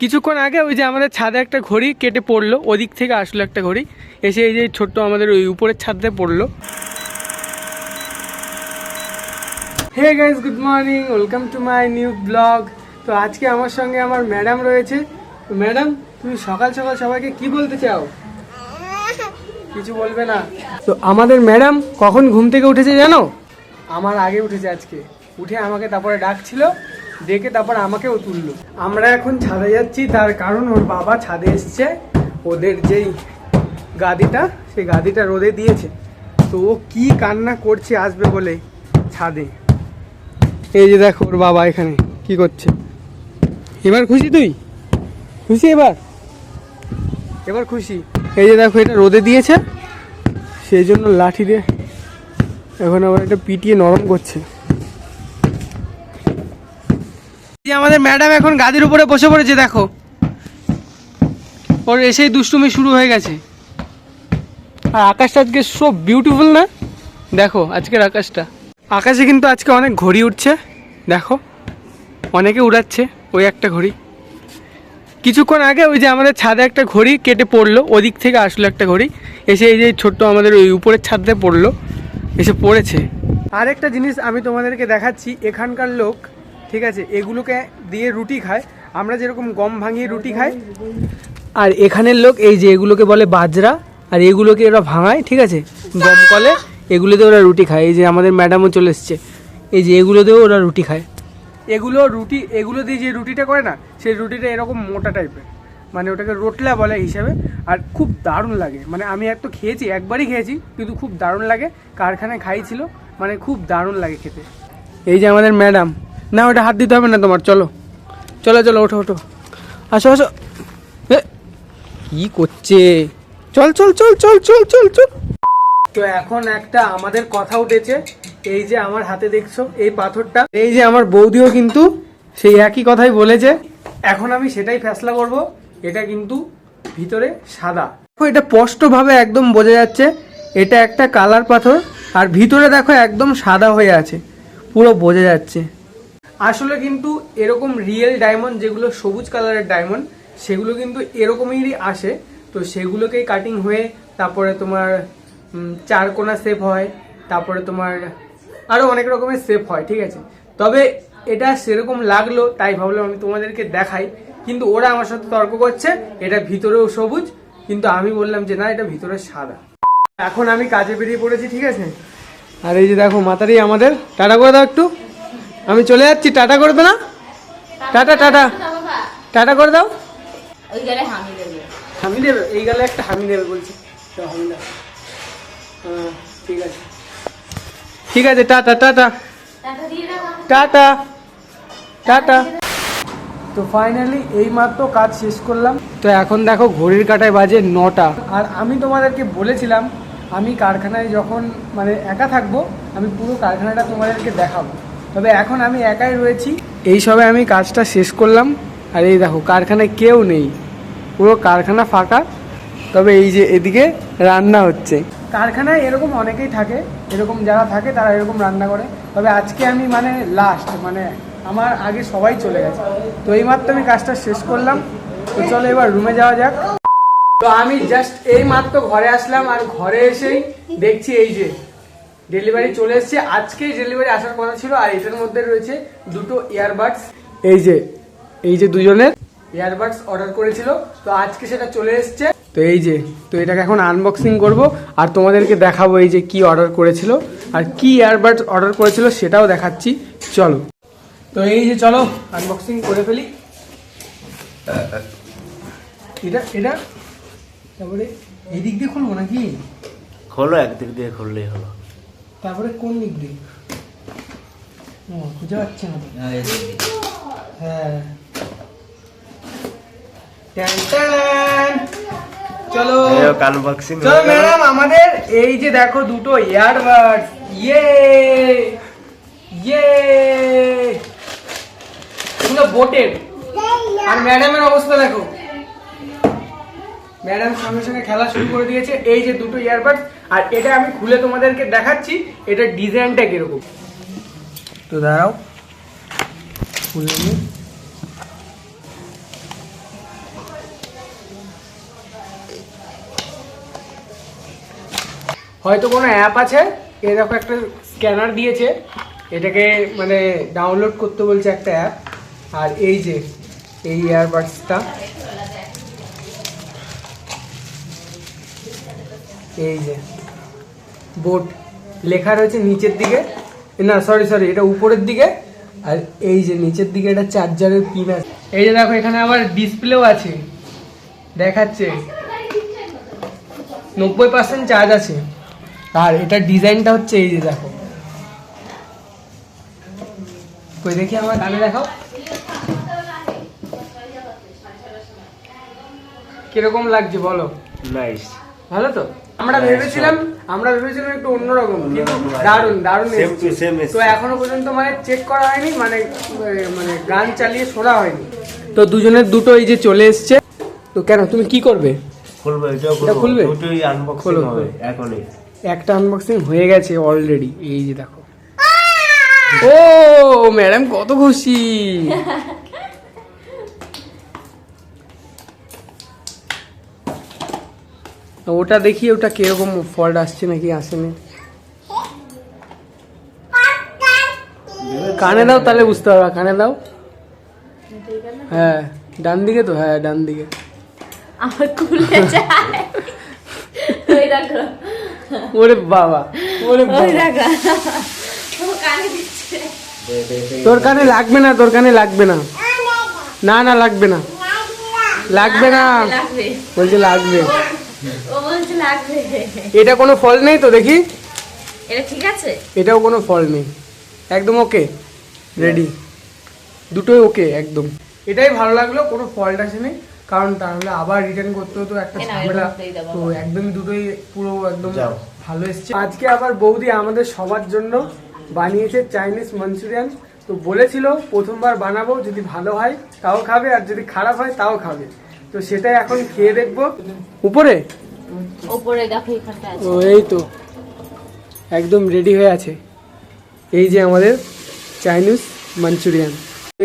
কিছুক্ষণ আগে ওই যে আমাদের ছাদে একটা ঘড়ি কেটে পড়লো, ওদিক থেকে আসলো একটা ঘড়ি, এসে এই যে ছোট্ট আমাদের ওই উপরের ছাদে পড়লো। Hey guys, good morning, welcome to my new blog. তো আজকে আমার সঙ্গে আমার ম্যাডাম রয়েছে। তো ম্যাডাম, তুমি সকাল সকাল সবাইকে কি বলতে চাও? কিছু বলবে না? তো আমাদের ম্যাডাম কখন ঘুম থেকে উঠেছে জানো? আমার আগে উঠেছে আজকে। উঠে আমাকে তারপরে ডাকছিল, ডেকে তারপর আমাকেও তুললো। আমরা এখন ছাদে যাচ্ছি, তার কারণ ওর বাবা ছাদে এসছে, ওদের যেই গাদিটা সেই গাদিটা রোদে দিয়েছে, তো ও কি কান্না করছে আসবে বলে ছাদে। এই যে দেখো ওর বাবা এখানে কি করছে। এবার খুশি? তুই খুশি? এবার খুশি? এই যে দেখো এটা রোদে দিয়েছে, সেই জন্য লাঠি দিয়ে এখন আবার এটা পিটিয়ে নরম করছে। আমাদের ম্যাডাম এখন গাদির উপরে বসে পড়েছে, দেখো ওর এসেই দুষ্টুমি শুরু হয়ে গেছে। আর আকাশটা আজকে সো বিউটিফুল না? দেখো আজকের আকাশটা, আকাশে কিন্তু আজকে অনেক ঘড়ি উঠছে, দেখো অনেকে উড়াচ্ছে ওই একটা ঘড়ি। কিছুক্ষণ আগে ওই যে আমাদের ছাদে একটা ঘড়ি কেটে পড়লো, ওদিক থেকে আসলো একটা ঘড়ি, এসে এই যে ছোট্ট আমাদের ওই উপরের ছাদে পড়লো, এসে পড়েছে। আর একটা জিনিস আমি তোমাদেরকে দেখাচ্ছি, এখানকার লোক ঠিক আছে এগুলোকে দিয়ে রুটি খায়, আমরা যেরকম গম ভাঙিয়ে রুটি খাই, আর এখানের লোক এই যে এগুলোকে বলে বাজরা, আর এগুলোকে ওরা ভাঙায়, ঠিক আছে গম কলে, এগুলো দিয়ে ওরা রুটি খায়। এই যে আমাদের ম্যাডামও চলে এসছে, এই যে এগুলো দিয়েও ওরা রুটি খায়। এগুলো দিয়ে যে রুটিটা করে না, সেই রুটিটা এরকম মোটা টাইপের, মানে ওটাকে রোটলা বলে হিসাবে, আর খুব দারুণ লাগে। মানে আমি তো খেয়েছি, একবারই খেয়েছি, কিন্তু খুব দারুণ লাগে। কারখানায় খাইছিল, মানে খুব দারুণ লাগে খেতে। এই যে আমাদের ম্যাডাম, না ওটা হাত দিতে হবে না তোমার, চলো চলো চলো, ওঠো ওঠো, আসো আসো। কি করছে? চল চল চল চল চল চল চল। তো এখন একটা আমাদের কথা উঠেছে, এই যে আমার হাতে দেখছো এই পাথরটা, এই যে আমার বৌদিও কিন্তু সেই একই কথাই বলেছে। এখন আমি সেটাই ফেসলা করব। এটা কিন্তু ভিতরে সাদা, এটা স্পষ্টভাবে একদম বোঝা যাচ্ছে এটা একটা কালার পাথর, আর ভিতরে দেখো একদম সাদা হয়ে আছে, পুরো বোঝা যাচ্ছে। আসলে কিন্তু এরকম রিয়েল ডায়মন্ড, যেগুলো সবুজ কালারের ডায়মন্ড, সেগুলো কিন্তু এরকমই আসে। তো সেগুলোকেই কাটিং হয়ে তারপরে তোমার চারকোনা শেপ হয়, তারপরে তোমার আরও অনেক রকমের শেপ হয়, ঠিক আছে। তবে এটা সেরকম লাগলো তাই ভাবলাম আমি তোমাদেরকে দেখাই, কিন্তু ওরা আমার সাথে তর্ক করছে এটা ভিতরেও সবুজ, কিন্তু আমি বললাম যে না, এটা ভিতরে সাদা। এখন আমি কাজে বেরিয়ে পড়েছি, ঠিক আছে। আর এই যে দেখো মাতারি আমাদের, টাটা করে দাও একটু, আমি চলে যাচ্ছি। টাটা করবে না? টাটা টাটা টাটা করে দাও। হামি দেবে? এই গেলে একটা হামি দেবে বলছি, হামি দাও। হ্যাঁ ঠিক আছে, ঠিক আছে, টাটা টাটা টাটা টাটা। তো ফাইনালি এই মাত্র কাজ শেষ করলাম। তো এখন দেখো ঘড়ির কাঁটায় বাজে 9টা। আর আমি তোমাদেরকে বলেছিলাম আমি কারখানায় যখন মানে একা থাকবো, আমি পুরো কারখানাটা তোমাদেরকে দেখাবো। তবে এখন আমি একাই রয়েছি, এই সবে আমি কাজটা শেষ করলাম। আর এই দেখো কারখানায় কেউ নেই, পুরো কারখানা ফাঁকা। তবে এই যে এদিকে রান্না হচ্ছে। কারখানায় এরকম অনেকেই থাকে, এরকম যারা থাকে তারা এরকম রান্না করে। তবে আজকে আমি মানে লাস্ট, মানে আমার আগে সবাই চলে গেছে। তো এইমাত্র আমি কাজটা শেষ করলাম। তো চলো এবার রুমে যাওয়া যাক। তো আমি জাস্ট এই মাত্র ঘরে আসলাম, আর ঘরে এসেই দেখছি এই যে ডেলিভারি চলে এসছে। আজকেই ডেলিভারি আসার কথা ছিল। আর এটার মধ্যে রয়েছে দুটো ইয়ারবাডস, এই যে দুজনের ইয়ারবাডস অর্ডার করেছিল, তো আজকে সেটা চলে এসছে। তো এই যে, তো এটাকে এখন আনবক্সিং করব আর তোমাদেরকে দেখাবো এই যে কি অর্ডার করেছিল আর কি ইয়ারবাডস অর্ডার করেছিল সেটাও দেখাচ্ছি, চলো। তো এই যে চলো আনবক্সিং করে ফেলি। এটা তারপরে এই দিক দিয়ে খুলবো নাকি? খোলো, একদিক দিয়ে খুললেই হলো। তারপরে কোন দিক দিয়ে? খুঁজে পাচ্ছি না। হ্যাঁ, চলো আনবক্সিং। চলো ম্যাডাম, আমাদের এই যে দেখো দুটো ইয়ারবাডস, এগুলো বোটের। আর ম্যাডামের অবস্থা দেখো, ম্যাডাম সঙ্গে সঙ্গে খেলা শুরু করে দিয়েছে। এই যে দুটো ইয়ারবাডস, আর এটা আমি খুলে তোমাদেরকে দেখাচ্ছি এটা ডিজাইনটা কিরকম। তো দাঁড়াও খুলে নিই। হয়তো কোনো অ্যাপ আছে, এই দেখো একটা স্ক্যানার দিয়েছে, এটাকে মানে ডাউনলোড করতে বলছে একটা অ্যাপ। আর এই যে এই ইয়ারবাডসটা, এই যে বোট লেখা রয়েছে নিচের দিকে, না সরি এটা উপরের দিকে, আর এই যে নিচের দিকে একটা চার্জারের পিন আছে। এই যে দেখো এখানে আবার ডিসপ্লেও আছে, দেখাচ্ছে 90% চার্জ আছে। আর এটার ডিজাইনটা হচ্ছে এই যে দেখো, কই দেখি আমার কানে দেখাও কিরকম লাগছে বলো। নাইস। ভালো তো? আমরা ভেবেছিলাম একটু অন্যরকম, কিন্তু দারুণ সেম টু এসেছে। সেম। তো এখনো পর্যন্ত মানে চেক করা হয়নি, মানে গান চালিয়ে শোনা হয়নি। তো দুজনের দুটো এই যে চলে এসছে। তো কেন তুমি কি করবে? খুলবে, এটা খুলবে? দুটোই আনবক্সিং খোলো, হবে খোলো। এখনই। একটা আনবক্সিং হয়ে গেছে অলরেডি, এই যে দেখো। ও ম্যাডাম কত খুশি। ওটা দেখি ওটা কিরকম ফল্ট আসছে নাকি আসেনি। কানে দাও তাহলে বুঝতে পারবা, কানে দাও। হ্যাঁ ডান দিকে তো, হ্যাঁ ডান দিকে। আমার খুলে যায়। ওই দেখো, ওরে বাবা, ওরে ওই বাবা। দেখো, ও কানে দিচ্ছে। তোর কানে লাগবে না, তোর কানে লাগবে না, না না লাগবে না, লাগবে না লাগবে, বলছে লাগবে। ও বলছে লাগবে। এটা কোনো ফল নেই তো দেখি, এটা ঠিক আছে? এটাও কোনো ফল নেই, একদম ওকে রেডি, দুটোই ওকে একদম। এটাই ভালো লাগলো, কোনো ফল্ট আসেনি, কারণ তাহলে আবার রিটার্ন করতে হতো একটা এ না, ঝামেলা। এরকমটাই দাও তো একদম দুটোই পুরো একদম যাও। ভালো এসছে। আজকে আবার বৌদি আমাদের সবার জন্য বানিয়েছে চাইনিজ মাঞ্চুরিয়ান। তো বলেছিল প্রথমবার বানাবো, যদি ভালো হয় তাও খাবে, আর যদি খারাপ হয় তাও খাবে। তো সেটাই এখন খেয়ে দেখবো। উপরে ওপরে দেখো এখানটা আছে। ও এই তো একদম রেডি হয়ে আছে। এই যে আমাদের চাইনিজ মাঞ্চুরিয়ান,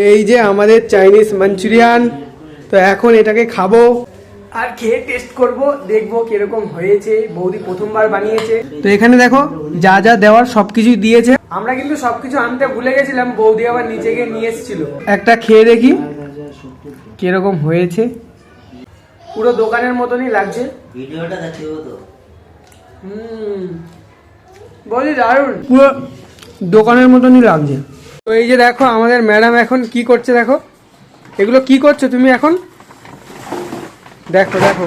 এই যে আমাদের চাইনিজ মাঞ্চুরিয়ান। তো এখন এটাকে খাবো আর খেয়ে টেস্ট করব, দেখবো কিরকম হয়েছে। বৌদি প্রথমবার বানিয়েছে। তো এখানে দেখো যা যা দেওয়ার সবকিছু দিয়েছে। আমরা কিন্তু সবকিছু আনতে ভুলে গেছিলাম, বৌদি আবার নিচে গিয়ে নিয়ে এসেছিল। একটা খেয়ে দেখি কিরকম হয়েছে। পুরো দোকানের মতনই লাগছে। ভিডিওটা দেখিও তো। বলি দারুণ, পুরো দোকানের মতনই লাগছে। তো এই যে দেখো আমাদের ম্যাডাম এখন কি করছে, দেখো এগুলো কি করছো তুমি এখন, দেখো দেখো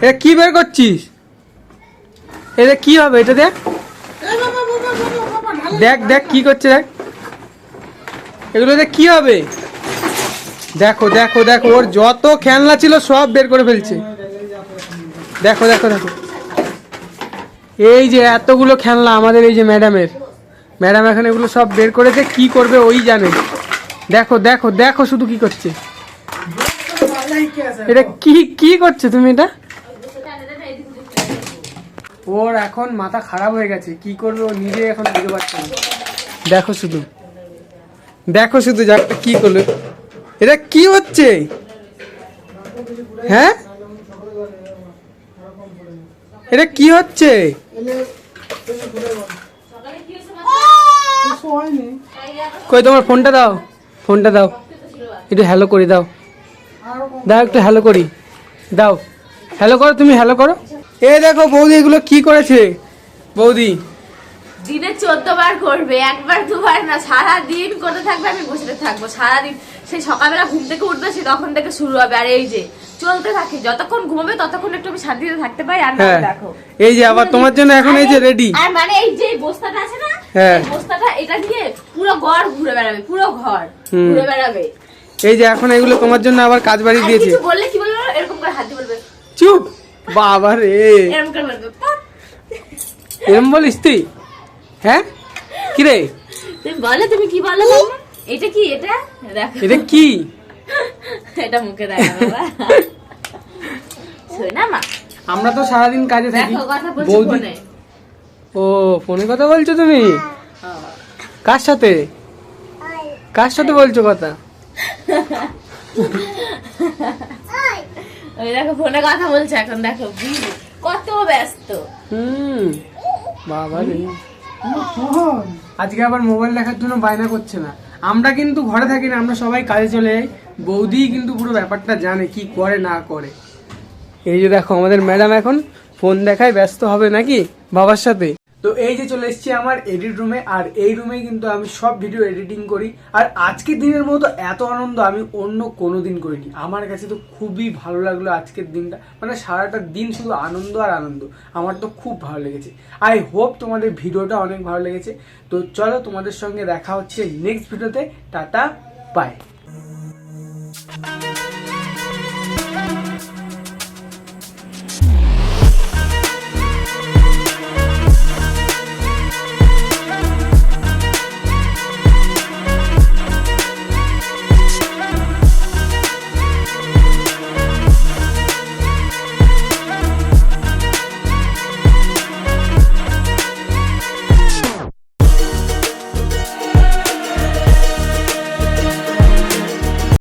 এটা কি বের করছিস, এটা কি হবে, এটা দেখ দেখ দেখ কি করছে, দেখ এগুলো দেখ কি হবে, দেখো দেখো দেখো ওর যত খেলনা ছিল সব বের করে ফেলছে। দেখো দেখো দেখো এই যে এতগুলো খেলনা আমাদের এই যে ম্যাডাম এখন এগুলো সব বের করেছে, কি করবে ওই জানে। দেখো দেখো দেখো শুধু কি করছে, এটা কি কি করছে তুমি, এটা ওর এখন মাথা খারাপ হয়ে গেছে, কি করবে ও নিজে এখন বুঝতে পারছে না। দেখো শুধু দেখো শুধু যাকটা কি করলো, এটা কি হচ্ছে, হ্যাঁ এটা কি হচ্ছে, কই তোমার ফোনটা দাও, ফোনটা দাও, একটু হ্যালো করি দাও, দাও একটু হ্যালো করি দাও, হ্যালো করো তুমি, হ্যালো করো। এই দেখো বৌদি এগুলো কি করেছে, বৌদি দিনে 14 বার করবে, একবার দুবার না, সারা দিন করতে থাকবে, আমি বসে থাকবো সারাদিন। সেই সকালবেলা ঘুম থেকে উঠবে, সে তখন থেকে শুরু হবে। আর এই যে চলতে থাকে, যতক্ষণ ঘুমাবে ততক্ষণ একটু আমি শান্তিতে থাকতে পাই। আর না হ্যাঁ দেখো এই যে আবার তোমার জন্য এখন এই যে রেডি। আর মানে এই যে বস্তাটা আছে না, হ্যাঁ। এই বস্তাটা এটা দিয়ে পুরো ঘর ঘুরে বেড়াবে, পুরো ঘর ঘুরে বেড়াবে। এই যে এখন এগুলো তোমার জন্য আবার কাজ বাড়ি আর দিয়েছে। কিছু বললে কি বলবে, এরকম করে হাত দিয়ে বলবে চুপ, বাবা রে এরকম করে বলবে পপ। এরম বলিস তুই, হ্যাঁ কি রে, তুমি বলে, তুমি কি বলো বাবা? এটা কি, এটা দেখো, এটা কি, এটা মুখে দেখা বাবা। শোনা মা, আমরা তো সারাদিন কাজে থাকি। দেখো কথা বলছি বৌদি, ফোনে। ও ফোনে কথা বলছো তুমি, কার সাথে, কার সাথে বলছো কথা, ওই দেখো ফোনে কথা বলছে এখন, দেখো কত ব্যস্ত। বাবা রে, আজকে আবার মোবাইল দেখার জন্য বায়না করছে না। আমরা কিন্তু ঘরে থাকি না, আমরা সবাই কাজে চলে যাই। বৌদি কিন্তু পুরো ব্যাপারটা জানে কি করে না করে। এই যে দেখো আমাদের ম্যাডাম এখন ফোন দেখায় ব্যস্ত হবে নাকি বাবার সাথে। তো এই যে চলে এসেছি আমার এডিট রুমে, আর এই রুমে কিন্তু আমি সব ভিডিও এডিটিং করি। আর আজকের দিনের মতো এত আনন্দ আমি অন্য কোনো দিন করিনি। আমার কাছে তো খুবই ভালো লাগলো আজকের দিনটা, মানে সারাটা দিন শুধু আনন্দ আর আনন্দ। আমার তো খুব ভালো লেগেছে। আই হোপ তোমাদের ভিডিওটা অনেক ভালো লেগেছে। তো চলো তোমাদের সঙ্গে দেখা হচ্ছে নেক্সট ভিডিওতে। Tata, by.